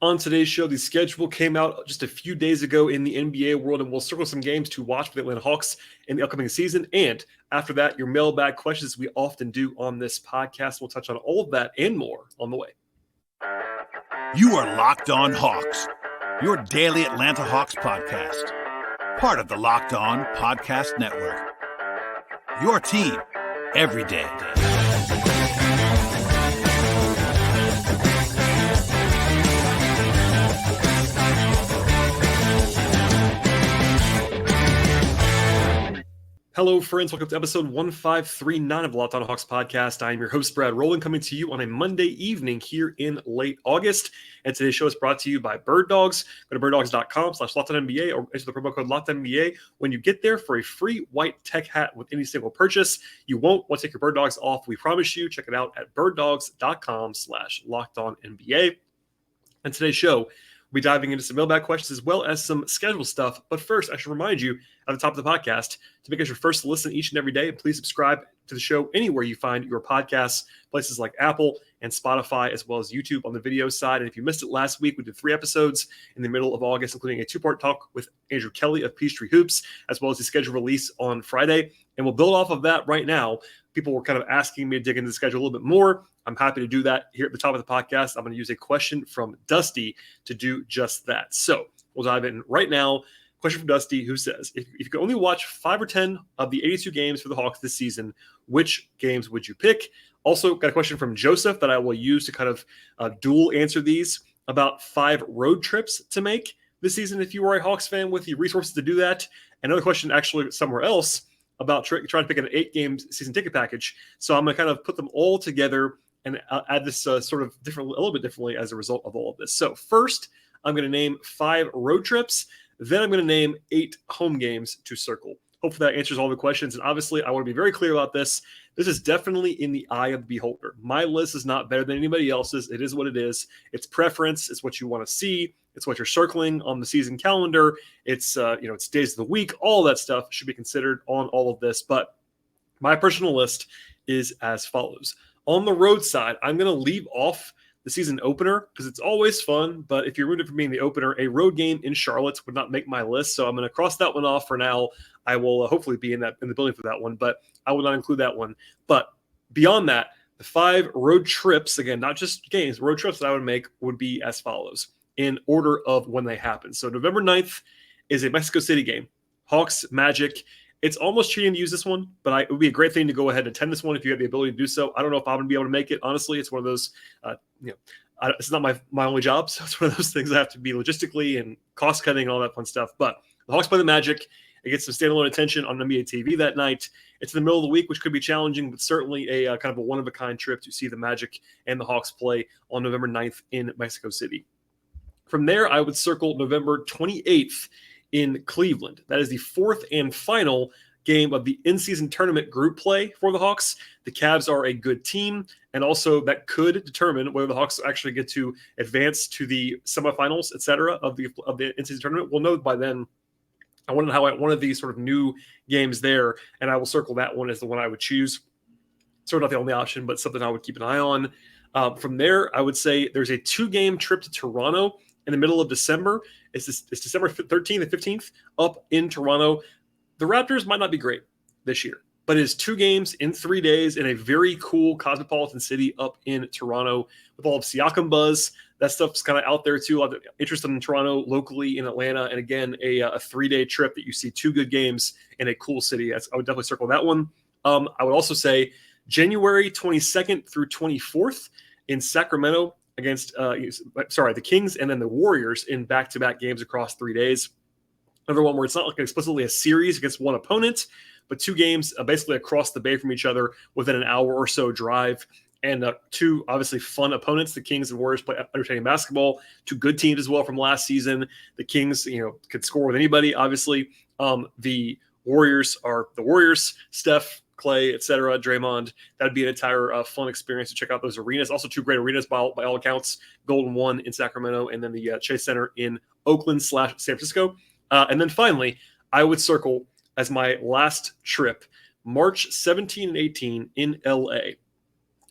On today's show, the schedule came out just a few days ago in the NBA world, and we'll circle some games to watch for the Atlanta Hawks in the upcoming season. And after that, your mailbag questions we often do on this podcast. We'll touch on all of that and more on the way. You are Locked On Hawks, your daily Atlanta Hawks podcast. Part of the Locked On Podcast Network. Your team every day. Hello, friends. Welcome to episode 1539 of the Locked On Hawks podcast. I am your host, Brad Rowland, coming to you on a Monday evening here in late August. And today's show is brought to you by Birddogs. Go to birddogs.com/LockedOnNBA or enter the promo code LockedOnNBA when you get there for a free white tech hat with any single purchase. You won't want to take your Birddogs off. We promise you. Check it out at birddogs.com/LockedOnNBA. And today's show, we'll be diving into some mailbag questions as well as some schedule stuff. But first, I should remind you at the top of the podcast to make us your first listen each and every day. Please subscribe to the show anywhere you find your podcasts, places like Apple and Spotify, as well as YouTube on the video side. And if you missed it last week, we did 3 episodes in the middle of August, including a 2-part talk with Andrew Kelly of Peachtree Hoops, as well as the scheduled release on Friday. And we'll build off of that right now. People were kind of asking me to dig into the schedule a little bit more. I'm happy to do that here at the top of the podcast. I'm going to use a question from Dusty to do just that. So we'll dive in right now. Question from Dusty, who says, if you could only watch 5 or 10 of the 82 games for the Hawks this season, which games would you pick? Also, got a question from Joseph that I will use to kind of dual answer these about 5 road trips to make this season if you are a Hawks fan with the resources to do that. Another question actually somewhere else about trying to pick an 8-game season ticket package. So I'm going to kind of put them all together and add this sort of a little bit differently as a result of all of this. So first, I'm going to name 5 road trips. Then I'm going to name 8 home games to circle. Hopefully that answers all the questions. And obviously, I want to be very clear about this. This is definitely in the eye of the beholder. My list is not better than anybody else's. It is what it is. It's preference. It's what you want to see. It's what you're circling on the season calendar. It's it's days of the week. All that stuff should be considered on all of this. But my personal list is as follows. On the road side, I'm going to leave off the season opener because it's always fun. But if you're rooting for me in the opener, a road game in Charlotte would not make my list. So I'm going to cross that one off for now. I will hopefully be in the building for that one, but I will not include that one. But beyond that, the 5 road trips, again, not just games, road trips that I would make would be as follows in order of when they happen. So November 9th is a Mexico City game. Hawks, Magic. It's almost cheating to use this one, but it would be a great thing to go ahead and attend this one if you have the ability to do so. I don't know if I'm going to be able to make it. Honestly, it's one of those, it's not my only job. So it's one of those things I have to be logistically and cost cutting and all that fun stuff. But the Hawks play the Magic. It gets some standalone attention on NBA TV that night. It's in the middle of the week, which could be challenging, but certainly a kind of a one-of-a-kind trip to see the Magic and the Hawks play on November 9th in Mexico City. From there, I would circle November 28th in Cleveland. That is the 4th and final game of the in-season tournament group play for the Hawks. The Cavs are a good team, and also that could determine whether the Hawks actually get to advance to the semifinals, etc., of the in-season tournament. We'll know by then. I want to know how one of these sort of new games there, and I will circle that one as the one I would choose. Sort of not the only option, but something I would keep an eye on. From there, I would say there's a 2-game trip to Toronto in the middle of December. It's December 13th and 15th up in Toronto. The Raptors might not be great this year, but it is 2 games in 3 days in a very cool cosmopolitan city up in Toronto with all of Siakam buzz. That stuff's kind of out there too. A lot of interest in Toronto, locally in Atlanta, and again, a 3-day trip that you see 2 good games in a cool city. I would definitely circle that one. I would also say January 22nd through 24th in Sacramento against the Kings and then the Warriors in back-to-back games across 3 days. Another one where it's not like explicitly a series against one opponent, but 2 games basically across the bay from each other within an hour or so drive. And 2 obviously fun opponents. The Kings and Warriors play entertaining basketball. 2 good teams as well from last season. The Kings, could score with anybody, obviously. The Warriors are the Warriors. Steph, Clay, etc., Draymond. That'd be an entire fun experience to check out those arenas. Also 2 great arenas by all accounts. Golden One in Sacramento and then the Chase Center in Oakland/San Francisco. And then finally, I would circle as my last trip, March 17 and 18 in LA.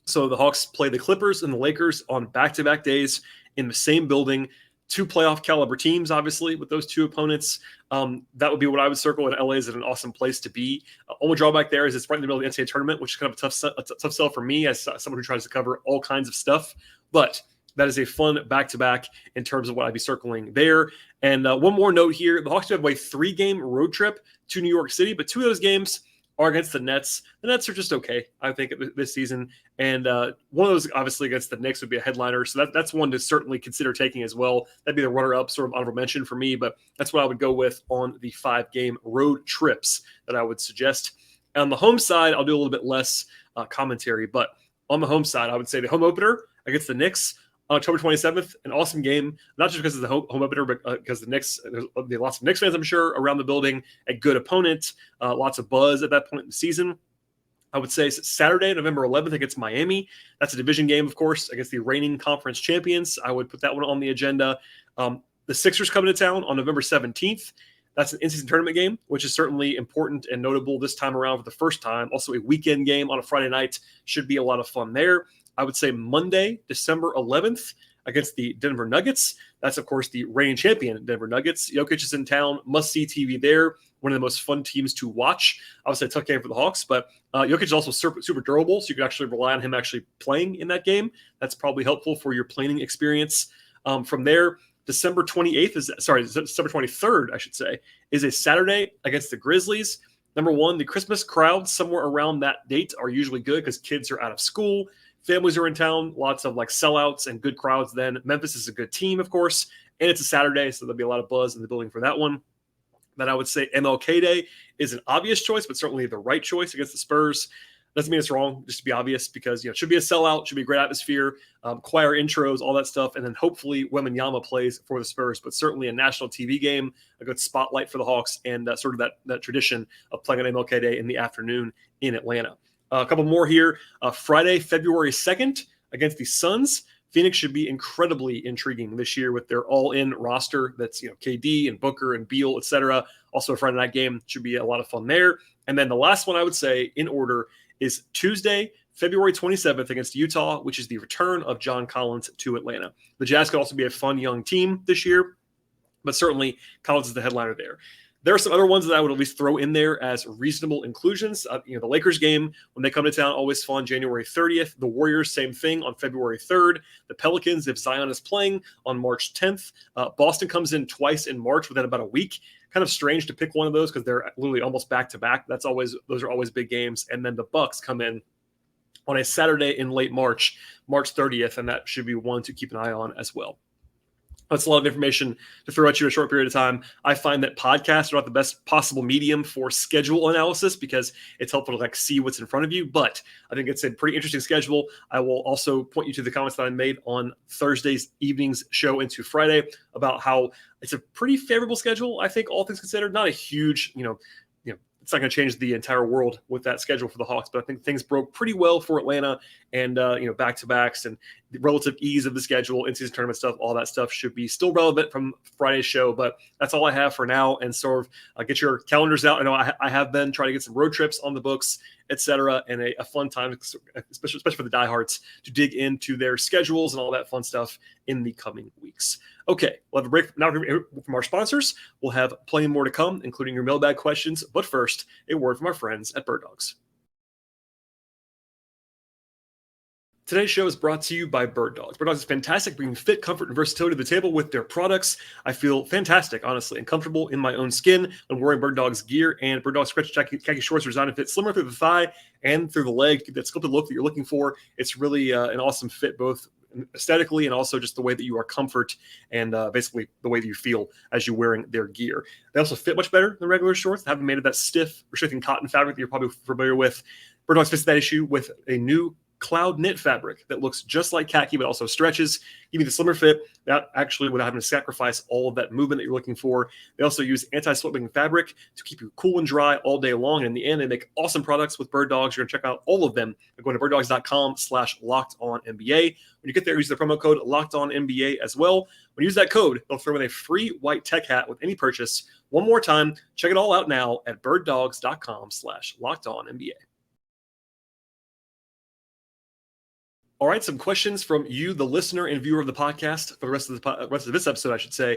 So the Hawks play the Clippers and the Lakers on back-to-back days in the same building. Two playoff caliber teams, obviously, with those two opponents. That would be what I would circle. And LA is an awesome place to be. Only drawback there is it's right in the middle of the NCAA tournament, which is kind of a tough sell for me as someone who tries to cover all kinds of stuff. But that is a fun back-to-back in terms of what I'd be circling there. And one more note here. The Hawks do have a 3-game road trip to New York City, but 2 of those games are against the Nets. The Nets are just okay, I think, this season. And one of those, obviously, against the Knicks would be a headliner. So that's one to certainly consider taking as well. That'd be the runner-up, sort of honorable mention for me. But that's what I would go with on the 5-game road trips that I would suggest. On the home side, I'll do a little bit less commentary. But on the home side, I would say the home opener against the Knicks on October 27th, an awesome game, not just because of the home opener, but because the Knicks, there's lots of Knicks fans, I'm sure, around the building, a good opponent, lots of buzz at that point in the season. I would say Saturday, November 11th against Miami. That's a division game, of course, against the reigning conference champions. I would put that one on the agenda. The Sixers coming to town on November 17th. That's an in-season tournament game, which is certainly important and notable this time around for the first time. Also a weekend game on a Friday night. Should be a lot of fun there. I would say Monday, December 11th against the Denver Nuggets. That's, of course, the reigning champion Denver Nuggets. Jokic is in town. Must-see TV there. One of the most fun teams to watch. Obviously, a tough game for the Hawks, but Jokic is also super durable, so you can actually rely on him actually playing in that game. That's probably helpful for your planning experience. From there, December 23rd, I should say, is a Saturday against the Grizzlies. Number one, the Christmas crowds somewhere around that date are usually good because kids are out of school. Families are in town, lots of like sellouts and good crowds then. Memphis is a good team, of course, and it's a Saturday, so there'll be a lot of buzz in the building for that one. Then I would say MLK Day is an obvious choice, but certainly the right choice against the Spurs. Doesn't mean it's wrong, just to be obvious, because it should be a sellout, should be a great atmosphere, choir intros, all that stuff, and then hopefully Wembanyama plays for the Spurs, but certainly a national TV game, a good spotlight for the Hawks, and sort of that tradition of playing on MLK Day in the afternoon in Atlanta. A couple more here. Friday, February 2nd against the Suns. Phoenix should be incredibly intriguing this year with their all-in roster. That's KD and Booker and Beal, etc. Also a Friday night game. Should be a lot of fun there. And then the last one I would say in order is Tuesday, February 27th against Utah, which is the return of John Collins to Atlanta. The Jazz could also be a fun young team this year, but certainly Collins is the headliner there. There are some other ones that I would at least throw in there as reasonable inclusions. The Lakers game, when they come to town, always fun, January 30th. The Warriors, same thing on February 3rd. The Pelicans, if Zion is playing, on March 10th. Boston comes in twice in March within about a week. Kind of strange to pick one of those because they're literally almost back-to-back. Those are always big games. And then the Bucks come in on a Saturday in late March, March 30th, and that should be one to keep an eye on as well. That's a lot of information to throw at you in a short period of time. I find that podcasts are not the best possible medium for schedule analysis because it's helpful to see what's in front of you. But I think it's a pretty interesting schedule. I will also point you to the comments that I made on Thursday's evening's show into Friday about how it's a pretty favorable schedule. I think all things considered, not a huge, it's not going to change the entire world with that schedule for the Hawks, but I think things broke pretty well for Atlanta and, back-to-backs and the relative ease of the schedule, in-season tournament stuff, all that stuff should be still relevant from Friday's show, but that's all I have for now. And sort of get your calendars out. I know I have been trying to get some road trips on the books, etc., and a fun time, especially for the diehards, to dig into their schedules and all that fun stuff in the coming weeks. Okay, we'll have a break now from our sponsors. We'll have plenty more to come, including your mailbag questions. But first, a word from our friends at Birddogs. Today's show is brought to you by Birddogs. Birddogs is fantastic, bringing fit, comfort, and versatility to the table with their products. I feel fantastic, honestly, and comfortable in my own skin when wearing Birddogs gear. And Birddogs stretch khaki shorts are designed to fit slimmer through the thigh and through the leg. Get that sculpted look that you're looking for. It's really an awesome fit, both aesthetically and also just the way that you are comfort and basically the way that you feel as you're wearing their gear. They also fit much better than regular shorts. They haven't made of that stiff, restricting cotton fabric that you're probably familiar with. Birddogs fixed that issue with a new cloud knit fabric that looks just like khaki but also stretches, give you the slimmer fit that actually without having to sacrifice all of that movement that you're looking for. They also use anti-sweating fabric to keep you cool and dry all day long. And in the end, they make awesome products with Birddogs. You're going to check out all of them by going to birddogs.com/lockedonnba. When you get there, use the promo code LOCKEDONNBA as well. When you use that code, they'll throw in a free white tech hat with any purchase. One more time, check it all out now at birddogs.com/lockedonnba. All right, some questions from you, the listener and viewer of the podcast, for the rest of this episode, I should say.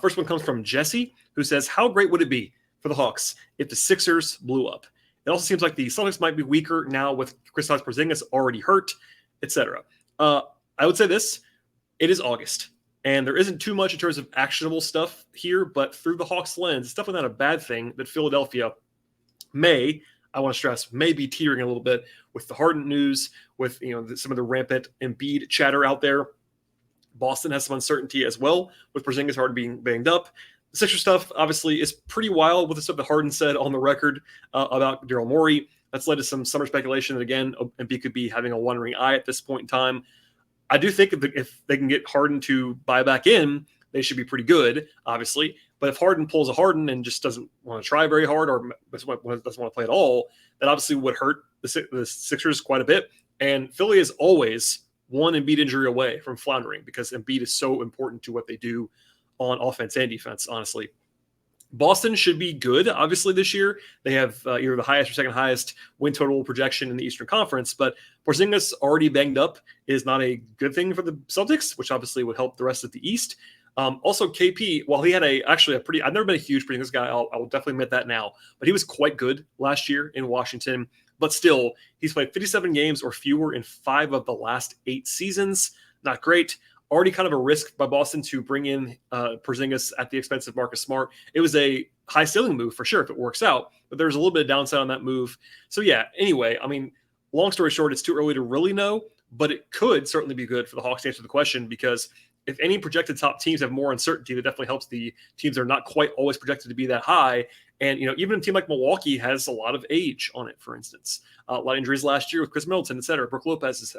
First one comes from Jesse, who says, "How great would it be for the Hawks if the Sixers blew up? It also seems like the Celtics might be weaker now with Kristaps Porzingis already hurt, etc." I would say this: it is August, and there isn't too much in terms of actionable stuff here. But through the Hawks' lens, it's definitely not a bad thing that Philadelphia may, I want to stress, may be teetering a little bit with the Harden news, with some of the rampant Embiid chatter out there. Boston has some uncertainty as well with Porzingis already being banged up. The Sixers stuff obviously is pretty wild with the stuff that Harden said on the record about Daryl Morey. That's led to some summer speculation that again Embiid could be having a wandering eye at this point in time. I do think if they can get Harden to buy back in, they should be pretty good, obviously. But if Harden pulls a Harden and just doesn't want to try very hard or doesn't want to play at all, that obviously would hurt the Sixers quite a bit. And Philly is always one Embiid injury away from floundering because Embiid is so important to what they do on offense and defense, honestly. Boston should be good, obviously, this year. They have either the highest or second highest win total projection in the Eastern Conference, but Porzingis already banged up is not a good thing for the Celtics, which obviously would help the rest of the East. Also, KP, while he had a pretty, I've never been a huge Porzingis guy, I will definitely admit that now, but he was quite good last year in Washington. But still, he's played 57 games or fewer in 5 of the last 8 seasons. Not great. Already kind of a risk by Boston to bring in Porzingis at the expense of Marcus Smart. It was a high ceiling move for sure if it works out, but there's a little bit of downside on that move. So yeah, anyway, I mean, long story short, it's too early to really know, but it could certainly be good for the Hawks to answer the question, because if any projected top teams have more uncertainty, that definitely helps the teams that are not quite always projected to be that high. And, even a team like Milwaukee has a lot of age on it, for instance. A lot of injuries last year with Chris Middleton, et cetera. Brook Lopez is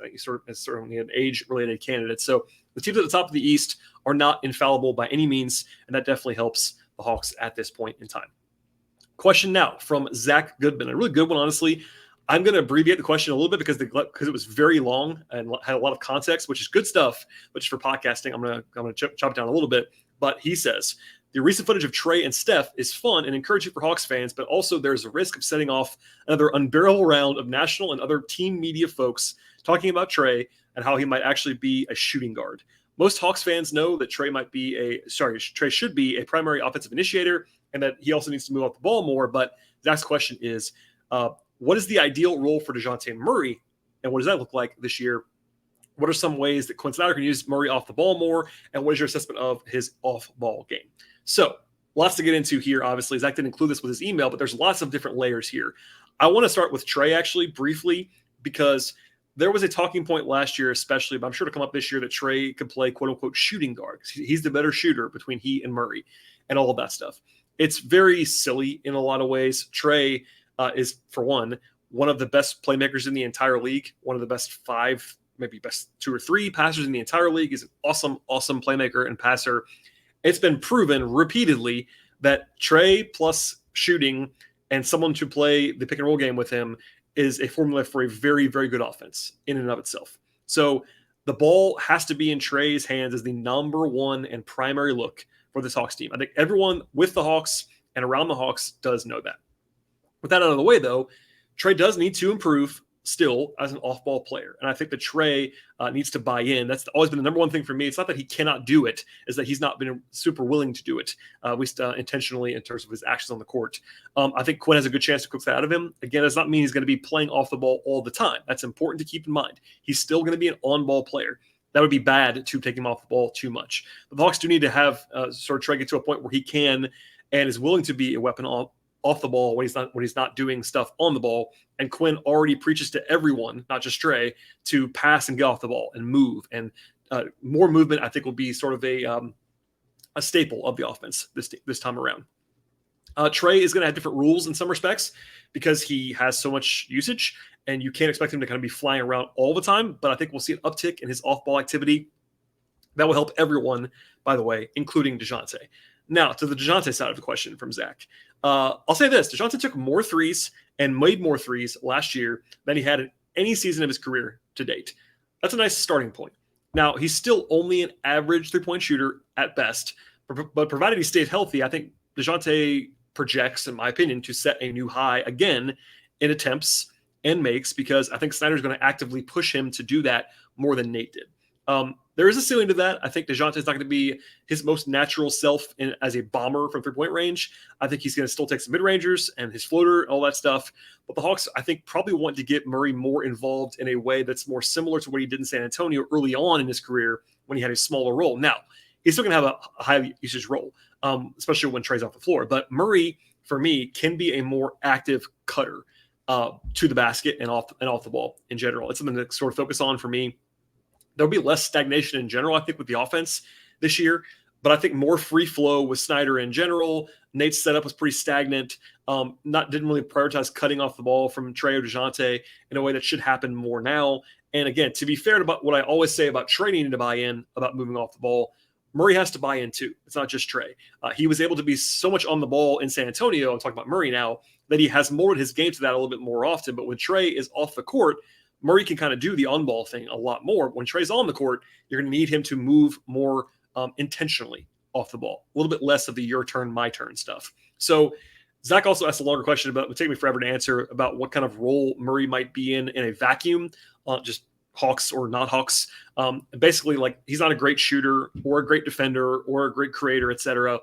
certainly an age-related candidate. So the teams at the top of the East are not infallible by any means, and that definitely helps the Hawks at this point in time. Question now from Zach Goodman. A really good one, honestly. I'm going to abbreviate the question a little bit because it was very long and had a lot of context, which is good stuff. But just for podcasting, I'm going to chop it down a little bit. But he says, the recent footage of Trey and Steph is fun and encouraging for Hawks fans, but also there's a risk of setting off another unbearable round of national and other team media folks talking about Trey and how he might actually be a shooting guard. Most Hawks fans know that Trey should be a primary offensive initiator and that he also needs to move off the ball more. But Zach's question is, what is the ideal role for Dejounte Murray, and what does that look like this year? What are some ways that Quinn Snyder can use Murray off the ball more, and what is your assessment of his off-ball game? So, lots to get into here, obviously. Zach didn't include this with his email, but there's lots of different layers here. I want to start with Trey, actually, briefly, because there was a talking point last year, especially, but I'm sure to come up this year, that Trey could play quote-unquote shooting guard. He's the better shooter between he and Murray and all of that stuff. It's very silly in a lot of ways. Trey is, for one of the best playmakers in the entire league, one of the best 5, maybe best 2 or 3 passers in the entire league. He's an awesome passer and passer. It's been proven repeatedly that Trey plus shooting and someone to play the pick and roll game with him is a formula for a very, very good offense in and of itself. So the ball has to be in Trey's hands as the number one and primary look for this Hawks team. I think everyone with the Hawks and around the Hawks does know that. With that out of the way, though, Trey does need to improve still as an off-ball player. And I think that Trey needs to buy in. That's always been the number one thing for me. It's not that he cannot do it, is that he's not been super willing to do it, at least intentionally in terms of his actions on the court. I think Quinn has a good chance to cook that out of him. Again, it does not mean he's going to be playing off the ball all the time. That's important to keep in mind. He's still going to be an on-ball player. That would be bad to take him off the ball too much. But the Hawks do need to have sort of Trey get to a point where he can and is willing to be a weapon off the ball when he's not doing stuff on the ball. And Quinn already preaches to everyone, not just Trey, to pass and get off the ball and move. And more movement, I think, will be sort of a staple of the offense this time around. Trey is going to have different rules in some respects because he has so much usage, and you can't expect him to kind of be flying around all the time. But I think we'll see an uptick in his off-ball activity. That will help everyone, by the way, including Dejounte. Now, to the Dejounte side of the question from Zach. I'll say this. Dejounte took more threes and made more threes last year than he had in any season of his career to date. That's a nice starting point. Now, he's still only an average three-point shooter at best, but provided he stays healthy, I think Dejounte projects, in my opinion, to set a new high again in attempts and makes, because I think Snyder's going to actively push him to do that more than Nate did. There is a ceiling to that. I think Dejounte is not going to be his most natural self as a bomber from three-point range. I think he's going to still take some mid-rangers and his floater, all that stuff. But the Hawks, I think, probably want to get Murray more involved in a way that's more similar to what he did in San Antonio early on in his career when he had a smaller role. Now, he's still going to have a high usage role, especially when Trey's off the floor. But Murray, for me, can be a more active cutter to the basket and off the ball in general. It's something to sort of focus on for me. There'll be less stagnation in general, I think, with the offense this year, but I think more free flow with Snyder in general. Nate's setup was pretty stagnant. Didn't really prioritize cutting off the ball from Trey or Dejounte in a way that should happen more now. And again, to be fair about what I always say about Trey needing to buy in about moving off the ball, Murray has to buy in too. It's not just Trey. He was able to be so much on the ball in San Antonio, I'm talking about Murray now, that he has molded his game to that a little bit more often. But when Trey is off the court, Murray can kind of do the on-ball thing a lot more. When Trey's on the court, you're going to need him to move more intentionally off the ball, a little bit less of the your turn, my turn stuff. So Zach also asked a longer question, but it would take me forever to answer, about what kind of role Murray might be in a vacuum, just Hawks or not Hawks. Basically, like, he's not a great shooter or a great defender or a great creator, etc.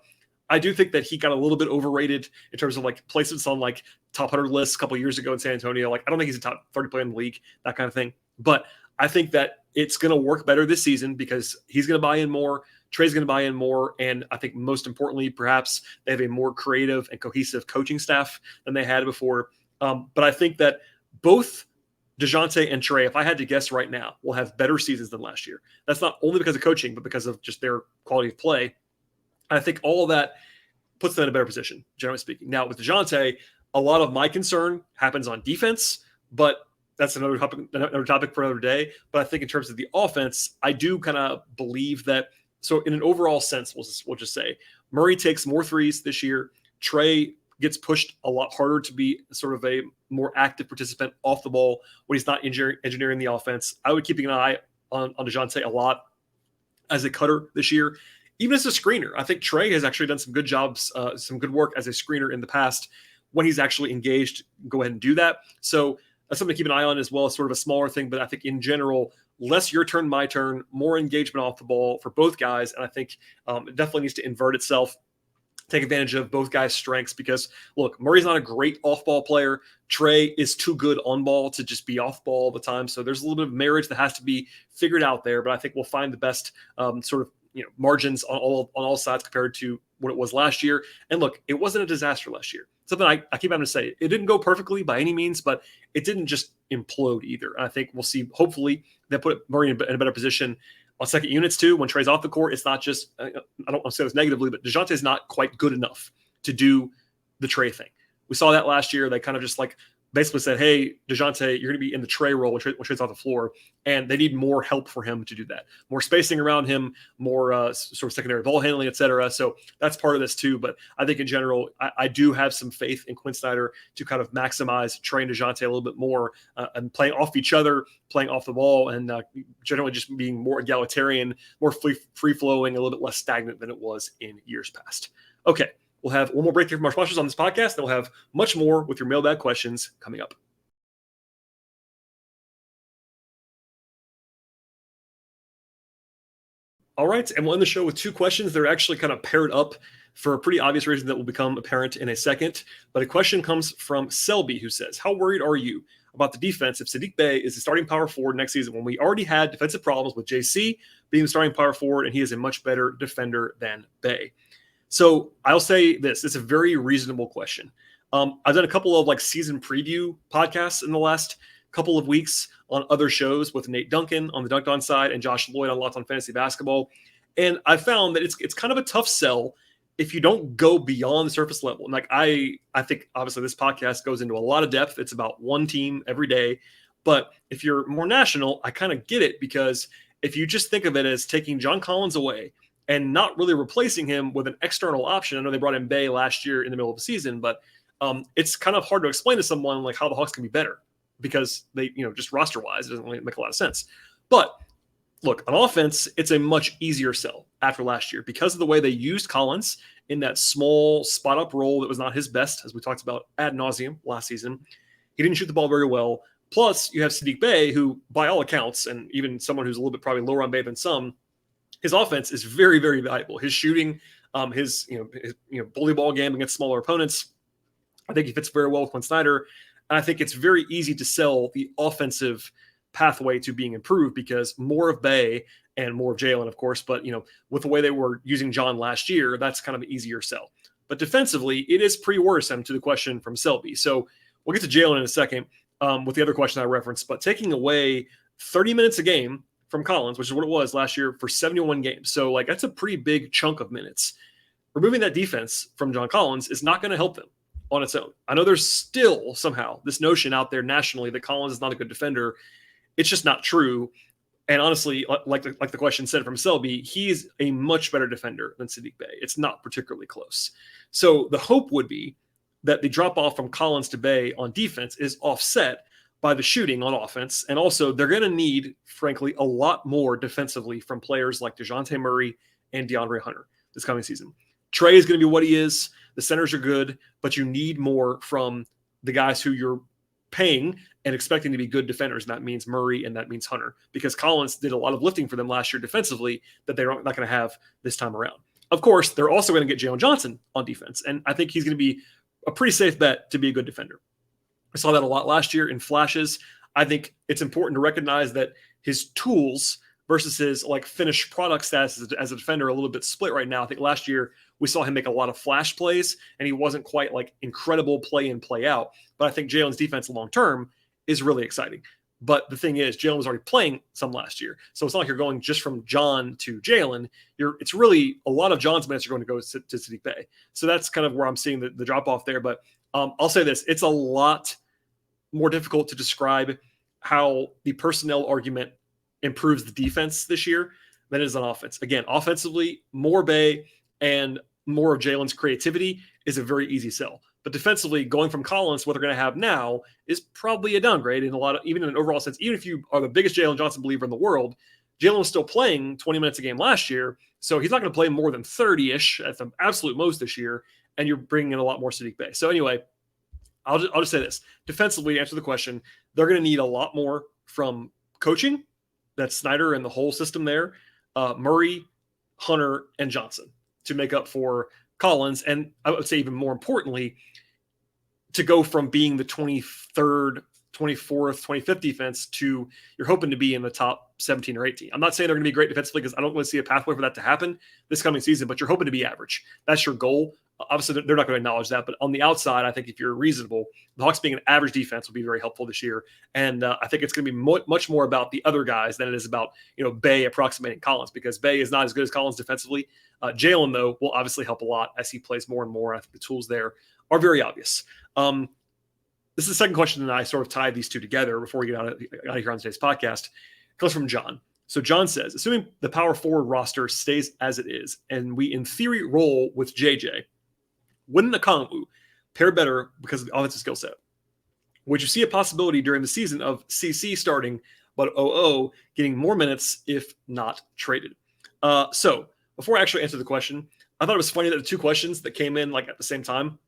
I do think that he got a little bit overrated in terms of like placements on like top 100 lists a couple of years ago in San Antonio. Like, I don't think he's a top 30 player in the league, that kind of thing. But I think that it's going to work better this season because he's going to buy in more. Trey's going to buy in more. And I think most importantly, perhaps they have a more creative and cohesive coaching staff than they had before. But I think that both Dejounte and Trey, if I had to guess right now, will have better seasons than last year. That's not only because of coaching, but because of just their quality of play. I think all of that puts them in a better position, generally speaking. Now, with Dejounte, a lot of my concern happens on defense, but that's another topic for another day. But I think in terms of the offense, I do kind of believe that. So in an overall sense, we'll just say Murray takes more threes this year. Trey gets pushed a lot harder to be sort of a more active participant off the ball when he's not engineering the offense. I would keep an eye on Dejounte a lot as a cutter this year. Even as a screener, I think Trey has actually done some good jobs, some good work as a screener in the past. When he's actually engaged, go ahead and do that. So that's something to keep an eye on as well, sort of a smaller thing. But I think in general, less your turn, my turn, more engagement off the ball for both guys. And I think it definitely needs to invert itself, take advantage of both guys' strengths, because, look, Murray's not a great off-ball player. Trey is too good on ball to just be off ball all the time. So there's a little bit of marriage that has to be figured out there. But I think we'll find the best sort of margins on all sides compared to what it was last year. And look, it wasn't a disaster last year. Something I keep having to say, it didn't go perfectly by any means, but it didn't just implode either. And I think we'll see, hopefully, they put Murray in a better position on second units too. When Trey's off the court, it's not just, I don't want to say this negatively, but Dejounte is not quite good enough to do the Trey thing. We saw that last year. They kind of just like basically said, hey, Dejounte, you're going to be in the Trey role when Trey's off the floor, and they need more help for him to do that. More spacing around him, more sort of secondary ball handling, et cetera. So that's part of this too. But I think in general, I do have some faith in Quinn Snyder to kind of maximize Trey and Dejounte a little bit more and playing off each other, playing off the ball, and generally just being more egalitarian, more free-flowing, a little bit less stagnant than it was in years past. Okay. We'll have one more break here from our sponsors on this podcast. Then we'll have much more with your mailbag questions coming up. All right, and we'll end the show with two questions. They're actually kind of paired up for a pretty obvious reason that will become apparent in a second. But a question comes from Selby, who says, how worried are you about the defense if Saddiq Bey is the starting power forward next season when we already had defensive problems with JC being the starting power forward and he is a much better defender than Bey? So I'll say this. It's a very reasonable question. I've done a couple of like season preview podcasts in the last couple of weeks on other shows with Nate Duncan on the Dunked On side and Josh Lloyd on Locked On Fantasy Basketball. And I found that it's kind of a tough sell if you don't go beyond the surface level. And like I think obviously this podcast goes into a lot of depth. It's about one team every day. But if you're more national, I kind of get it, because if you just think of it as taking John Collins away and not really replacing him with an external option. I know they brought in Bey last year in the middle of the season, but it's kind of hard to explain to someone like how the Hawks can be better, because they, just roster-wise, it doesn't really make a lot of sense. But look, on offense, it's a much easier sell after last year because of the way they used Collins in that small spot-up role that was not his best, as we talked about ad nauseum last season. He didn't shoot the ball very well. Plus, you have Saddiq Bey, who, by all accounts, and even someone who's a little bit probably lower on Bey than some, his offense is very, very valuable. His shooting, his bully ball game against smaller opponents, I think he fits very well with Quinn Snyder. And I think it's very easy to sell the offensive pathway to being improved because more of Bey and more of Jalen, of course. But, with the way they were using John last year, that's kind of an easier sell. But defensively, it is pretty worrisome to the question from Selby. So we'll get to Jalen in a second with the other question I referenced. But taking away 30 minutes a game from Collins, which is what it was last year for 71 games. So, that's a pretty big chunk of minutes. Removing that defense from John Collins is not going to help them on its own. I know there's still somehow this notion out there nationally that Collins is not a good defender. It's just not true. And honestly, like the question said from Selby, he's a much better defender than Saddiq Bey. It's not particularly close. So the hope would be that the drop off from Collins to Bey on defense is offset by the shooting on offense. And also they're going to need, frankly, a lot more defensively from players like Dejounte Murray and DeAndre Hunter this coming season. Trey is going to be what he is. The centers are good, but you need more from the guys who you're paying and expecting to be good defenders. And that means Murray and that means Hunter, because Collins did a lot of lifting for them last year defensively that they're not going to have this time around. Of course, they're also going to get Jalen Johnson on defense. And I think he's going to be a pretty safe bet to be a good defender. I saw that a lot last year in flashes. I think it's important to recognize that his tools versus his finished product status as a defender are a little bit split right now. I think last year we saw him make a lot of flash plays and he wasn't quite incredible play in, play out. But I think Jalen's defense long-term is really exciting. But the thing is, Jalen was already playing some last year. So it's not like you're going just from John to Jalen. It's really a lot of John's minutes are going to go to Saddiq Bey. So that's kind of where I'm seeing the drop off there. But I'll say this, it's a lot more difficult to describe how the personnel argument improves the defense this year than it is on offense. Again, offensively, more Bey and more of Jalen's creativity is a very easy sell. But defensively, going from Collins to what they're going to have now is probably a downgrade in even in an overall sense. Even if you are the biggest Jalen Johnson believer in the world, Jalen was still playing 20 minutes a game last year, so he's not going to play more than 30-ish at the absolute most this year, and you're bringing in a lot more Saddiq Bey. So anyway, I'll just say this. Defensively, to answer the question, they're going to need a lot more from coaching. That's Snyder and the whole system there, Murray, Hunter, and Johnson to make up for Collins. And I would say even more importantly, to go from being the 23rd, 24th, 25th defense to you're hoping to be in the top 17 or 18. I'm not saying they're going to be great defensively because I don't really see a pathway for that to happen this coming season, but you're hoping to be average. That's your goal. Obviously, they're not going to acknowledge that, but on the outside, I think if you're reasonable, the Hawks being an average defense will be very helpful this year. And I think it's going to be much more about the other guys than it is about Bey approximating Collins, because Bey is not as good as Collins defensively. Jalen, though, will obviously help a lot as he plays more and more. I think the tools there are very obvious. This is the second question, and I sort of tied these two together before we get out of here on today's podcast. It comes from John. So John says, assuming the power forward roster stays as it is, and we in theory roll with JJ, wouldn't Okongwu pair better because of the offensive skill set? Would you see a possibility during the season of CC starting, but OO getting more minutes if not traded? So before I actually answer the question, I thought it was funny that the two questions that came in at the same time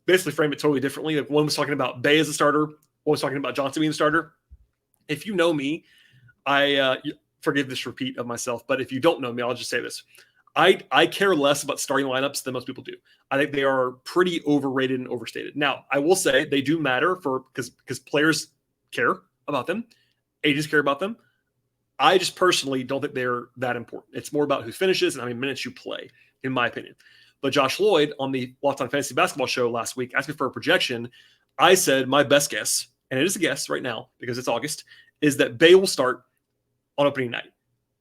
basically framed it totally differently. One was talking about Bey as a starter, one was talking about Johnson being the starter. If you know me, I forgive this repeat of myself, but if you don't know me, I'll just say this. I care less about starting lineups than most people do. I think they are pretty overrated and overstated. Now, I will say they do matter because players care about them. Agents care about them. I just personally don't think they're that important. It's more about who finishes and how many minutes you play, in my opinion. But Josh Lloyd on the Locked On Fantasy Basketball show last week asked me for a projection. I said my best guess, and it is a guess right now because it's August, is that Bey will start on opening night.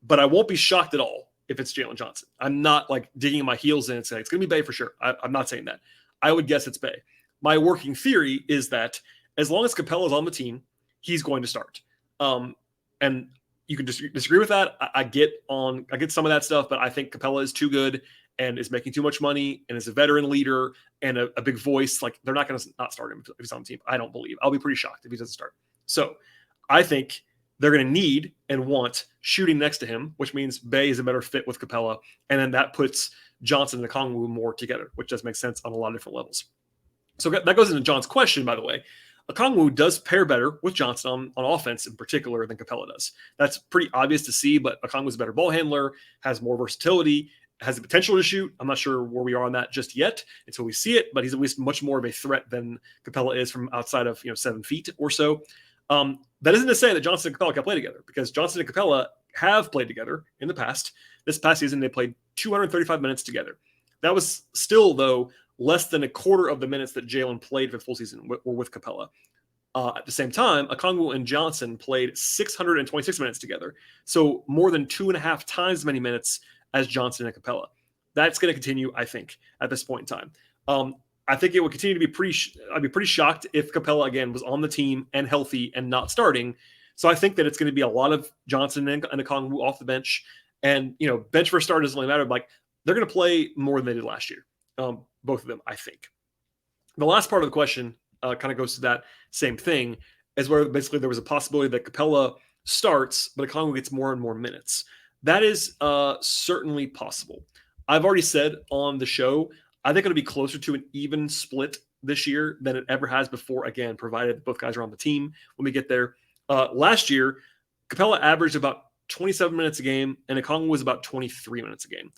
But I won't be shocked at all if it's Jalen Johnson. I'm not digging my heels in and saying it's going to be Bey for sure. I'm not saying that. I would guess it's Bey. My working theory is that as long as Capella's on the team, he's going to start. And you can disagree with that. I get some of that stuff, but I think Capella is too good and is making too much money and is a veteran leader and a big voice. They're not going to not start him if he's on the team. I don't believe. I'll be pretty shocked if he doesn't start. So I think they're going to need and want shooting next to him, which means Bey is a better fit with Capella. And then that puts Johnson and Okongwu more together, which does make sense on a lot of different levels. So that goes into John's question, by the way. Okongwu does pair better with Johnson on offense in particular than Capella does. That's pretty obvious to see, but Okongwu's a better ball handler, has more versatility, has the potential to shoot. I'm not sure where we are on that just yet until we see it, but he's at least much more of a threat than Capella is from outside of 7 feet or so. That isn't to say that Johnson and Capella can play together, because Johnson and Capella have played together in the past. This past season, they played 235 minutes together. That was still, though, less than a quarter of the minutes that Jalen played for the full season were with Capella. At the same time, Okongwu and Johnson played 626 minutes together, so more than 2.5 times as many minutes as Johnson and Capella. That's going to continue, I think, at this point in time. I think it would continue to be I'd be pretty shocked if Capella again was on the team and healthy and not starting. So I think that it's going to be a lot of Johnson and Okongwu off the bench, and bench for start doesn't really matter. Like, they're going to play more than they did last year, both of them, I think. The last part of the question kind of goes to that same thing, as where basically there was a possibility that Capella starts, but Okongwu gets more and more minutes. That is certainly possible. I've already said on the show, I think it'll be closer to an even split this year than it ever has before, again, provided both guys are on the team when we get there. Last year, Capella averaged about 27 minutes a game, and Okongwu was about 23 minutes a game.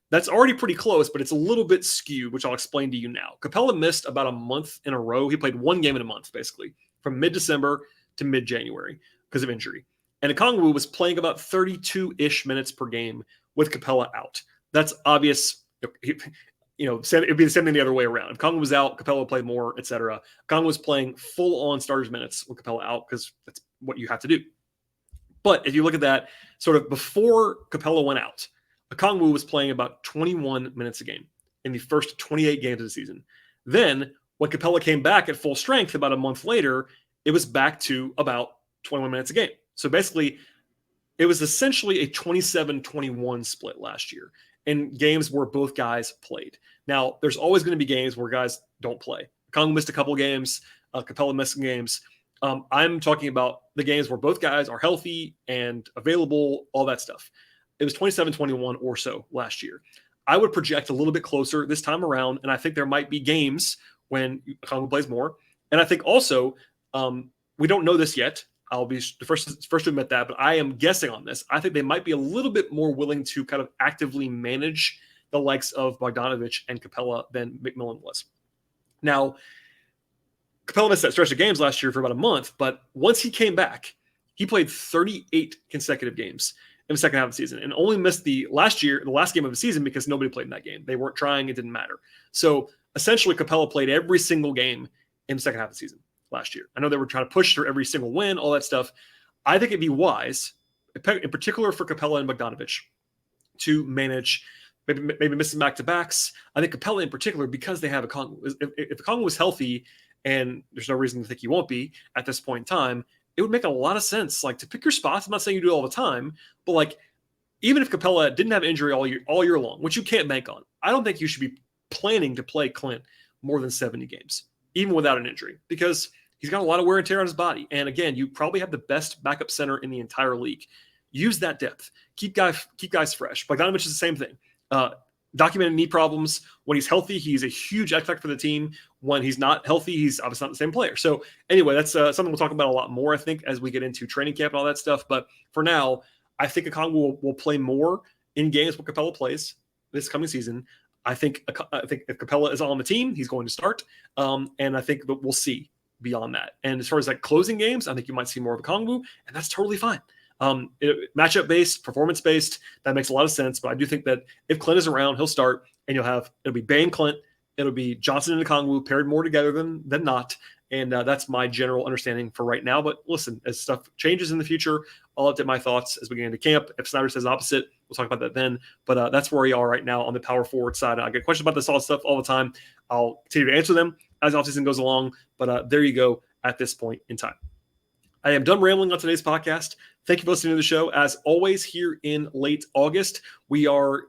That's already pretty close, but it's a little bit skewed, which I'll explain to you now. Capella missed about a month in a row. He played one game in a month, basically, from mid-December to mid-January because of injury. And Okongwu was playing about 32-ish minutes per game with Capella out. That's obvious. It'd be the same thing the other way around. If Okongwu was out, Capella played more, etc. Okongwu was playing full-on starters minutes with Capella out because that's what you have to do. But if you look at that, sort of before Capella went out, Okongwu was playing about 21 minutes a game in the first 28 games of the season. Then, when Capella came back at full strength about a month later, it was back to about 21 minutes a game. So basically, it was essentially a 27-21 split last year in games where both guys played. Now, there's always going to be games where guys don't play. Okongwu missed a couple games. Capella missed some games. I'm talking about the games where both guys are healthy and available, all that stuff. It was 27-21 or so last year. I would project a little bit closer this time around, and I think there might be games when Okongwu plays more. And I think also, we don't know this yet. I'll be the first to admit that, but I am guessing on this. I think they might be a little bit more willing to kind of actively manage the likes of Bogdanović and Capella than McMillan was. Now, Capella missed that stretch of games last year for about a month, but once he came back, he played 38 consecutive games in the second half of the season, and only missed the last game of the season because nobody played in that game. They weren't trying. It didn't matter. So essentially, Capella played every single game in the second half of the season last year. I know they were trying to push for every single win, all that stuff. I think it'd be wise, in particular for Capella and Bogdanović, to manage maybe missing back-to-backs. I think Capella in particular, because they have Okongwu. If Okongwu was healthy, and there's no reason to think he won't be at this point in time, it would make a lot of sense, like, to pick your spots. I'm not saying you do it all the time, but like, even if Capella didn't have injury all year long, which you can't bank on, I don't think you should be planning to play Clint more than 70 games, even without an injury, because he's got a lot of wear and tear on his body. And again, you probably have the best backup center in the entire league. Use that depth. Keep guys fresh. Bogdanović is the same thing. Documented knee problems. When he's healthy, he's a huge X factor for the team. When he's not healthy, he's obviously not the same player. So anyway, that's something we'll talk about a lot more, I think, as we get into training camp and all that stuff. But for now, I think Okongwu will play more in games where Capella plays this coming season. I think if Capella is on the team, he's going to start. And I think that we'll see beyond that. And as far as like closing games, I think you might see more of Okongwu, and that's totally fine. Matchup based, performance based, that makes a lot of sense. But I do think that if Clint is around, he'll start, and it'll be Bey and Clint, it'll be Johnson and Okongwu paired more together than not. And that's my general understanding for right now. But listen, as stuff changes in the future, I'll update my thoughts as we get into camp. If Snyder says opposite, we'll talk about that then. But that's where we are right now on the power forward side. I get questions about this all stuff all the time. I'll continue to answer them as the offseason goes along. But there you go at this point in time. I am done rambling on today's podcast. Thank you for listening to the show. As always, here in late August, we are,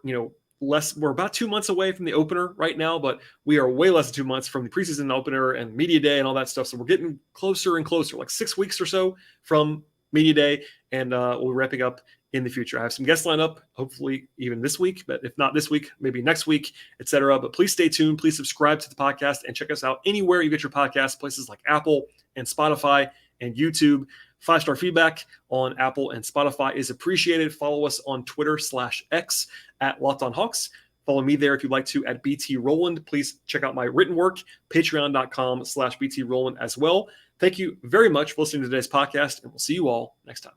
we're about 2 months away from the opener right now, but we are way less than 2 months from the preseason opener and media day and all that stuff. So we're getting closer and closer, like 6 weeks or so from Media Day, and we'll be wrapping up in the future. I have some guests lined up, hopefully even this week, but if not this week, maybe next week, etc. But please stay tuned. Please subscribe to the podcast and check us out anywhere you get your podcasts, places like Apple and Spotify and YouTube. 5-star feedback on Apple and Spotify is appreciated. Follow us on Twitter/X at Locked On Hawks. Follow me there if you'd like to at BT Rowland. Please check out my written work, patreon.com/BT Rowland as well. Thank you very much for listening to today's podcast, and we'll see you all next time.